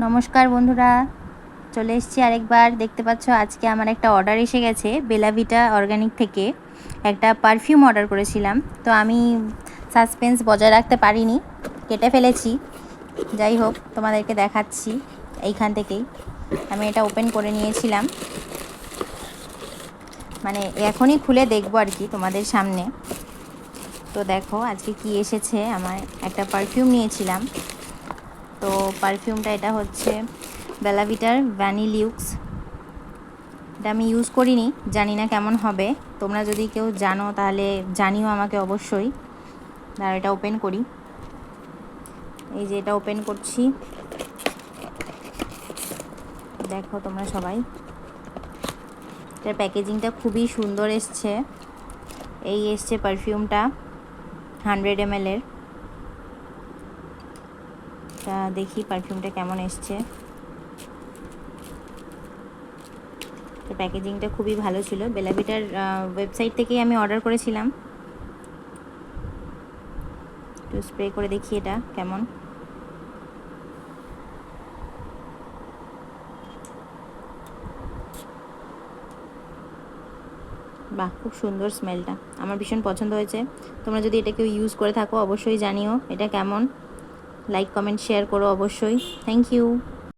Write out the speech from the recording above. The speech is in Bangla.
নমস্কার বন্ধুরা, চলে এসেছি আরেকবার। দেখতে পাচ্ছ আজকে আমার একটা অর্ডার এসে গেছে বেলা ভিটা অর্গানিক থেকে। একটা পারফিউম অর্ডার করেছিলাম, তো আমি সাসপেন্স বজায় রাখতে পারিনি, কেটে ফেলেছি। যাই হোক, তোমাদেরকে দেখাচ্ছি এইখান থেকেই। আমি এটা ওপেন করে নিয়েছিলাম, মানে এখনই খুলে দেখবো আর কি তোমাদের সামনে। তো দেখো আজকে কি এসেছে। আমার একটা পারফিউম নিয়েছিলাম, তো পারফিউমটা এটা হচ্ছে বেলা ভিটার ভ্যানিলিউক্স। এটা আমি ইউজ করিনি, জানি না কেমন হবে। তোমরা যদি কেউ জানো তাহলে জানিও আমাকে অবশ্যই। আর এটা ওপেন করি, এই যে এটা ওপেন করছি, দেখো তোমরা সবাই। এটার প্যাকেজিংটা খুবই সুন্দর এসছে। এই এসছে পারফিউমটা 100 ml এর। তা দেখি পারফিউমটা কেমন এসছে। তো প্যাকেজিংটা খুবই ভালো ছিল। বেলা ভিটার ওয়েবসাইট থেকেই আমি অর্ডার করেছিলাম। একটু স্প্রে করে দেখি এটা কেমন। বাহ, খুব সুন্দর স্মেলটা, আমার ভীষণ পছন্দ হয়েছে। তোমরা যদি এটা কেউ ইউজ করে থাকো অবশ্যই জানিও এটা কেমন। লাইক কমেন্ট শেয়ার করো অবশ্যই। Thank you.